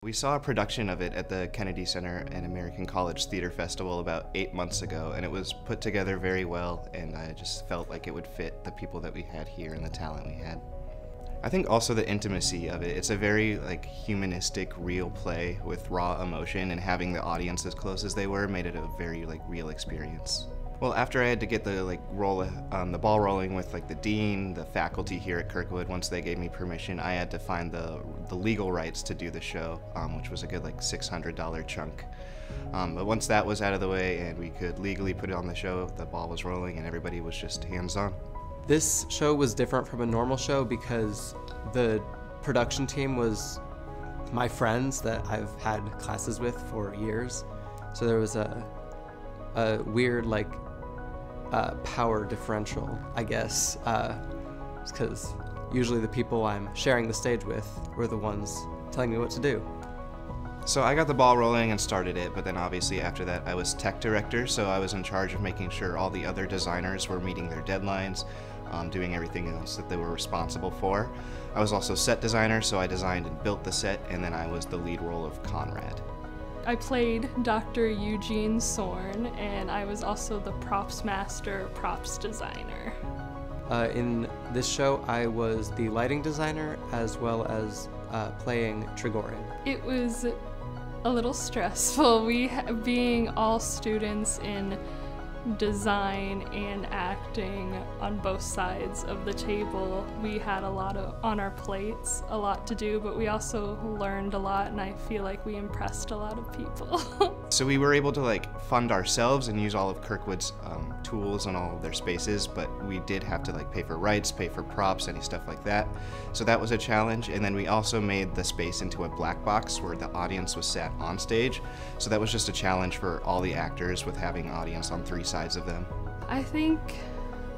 We saw a production of it at the Kennedy Center and American College Theater Festival about 8 months ago, and it was put together very well, and I just felt like it would fit the people that we had here and the talent we had. I think also the intimacy of it. It's a very humanistic, real play with raw emotion, and having the audience as close as they were made it a very real experience. Well, after I had to get the the ball rolling with the dean, the faculty here at Kirkwood, once they gave me permission, I had to find the legal rights to do the show, which was a good $600 chunk. But once that was out of the way and we could legally put it on the show, the ball was rolling and everybody was just hands-on. This show was different from a normal show because the production team was my friends that I've had classes with for years. So there was a weird power differential, I guess, because usually the people I'm sharing the stage with were the ones telling me what to do. So I got the ball rolling and started it, but then obviously after that I was tech director, so I was in charge of making sure all the other designers were meeting their deadlines, doing everything else that they were responsible for. I was also set designer, so I designed and built the set, and then I was the lead role of Conrad. I played Dr. Eugene Sorn, and I was also the props master, props designer. In this show, I was the lighting designer as well as playing Trigorin. It was a little stressful. Being all students in design and acting on both sides of the table, we had a lot on our plates, a lot to do, but we also learned a lot, and I feel like we impressed a lot of people. So we were able to fund ourselves and use all of Kirkwood's tools and all of their spaces, but we did have to pay for rights, pay for props, any stuff like that. So that was a challenge, and then we also made the space into a black box where the audience was sat on stage. So that was just a challenge for all the actors with having audience on 3 sides of them. I think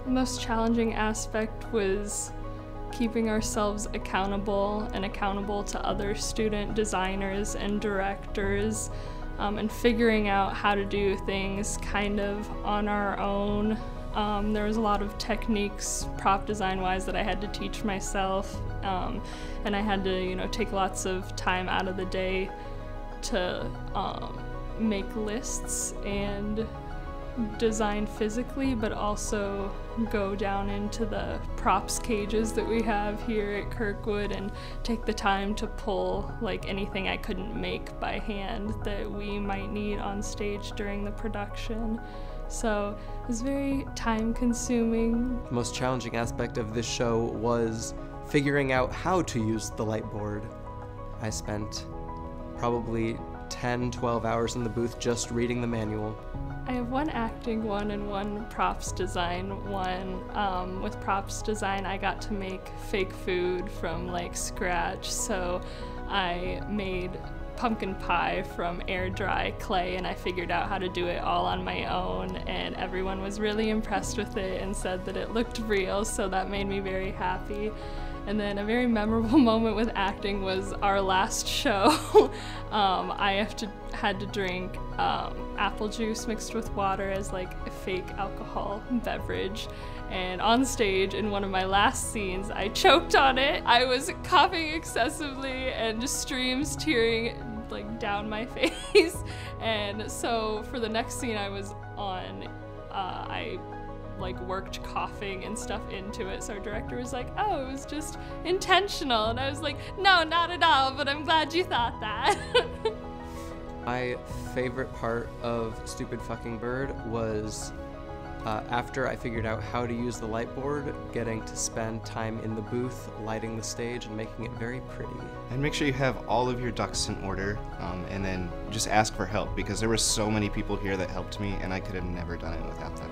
the most challenging aspect was keeping ourselves accountable and accountable to other student designers and directors, and figuring out how to do things kind of on our own. There was a lot of techniques, prop design-wise, that I had to teach myself, and I had to, take lots of time out of the day to make lists and design physically, but also go down into the props cages that we have here at Kirkwood and take the time to pull anything I couldn't make by hand that we might need on stage during the production. So it was very time consuming. The most challenging aspect of this show was figuring out how to use the light board. I spent probably 10-12 hours in the booth just reading the manual. I have one acting one and one props design one. With props design, I got to make fake food from scratch. So I made pumpkin pie from air dry clay, and I figured out how to do it all on my own, and everyone was really impressed with it and said that it looked real, so that made me very happy. And then a very memorable moment with acting was our last show. I had to drink apple juice mixed with water as a fake alcohol beverage. And on stage, in one of my last scenes, I choked on it. I was coughing excessively and just streams tearing down my face. And so for the next scene I was on, I worked coughing and stuff into it, so our director was like, "Oh, it was just intentional," and I was like, "No, not at all, but I'm glad you thought that." My favorite part of Stupid Fucking Bird was after I figured out how to use the light board, getting to spend time in the booth, lighting the stage, and making it very pretty. And make sure you have all of your ducks in order, and then just ask for help, because there were so many people here that helped me, and I could have never done it without them.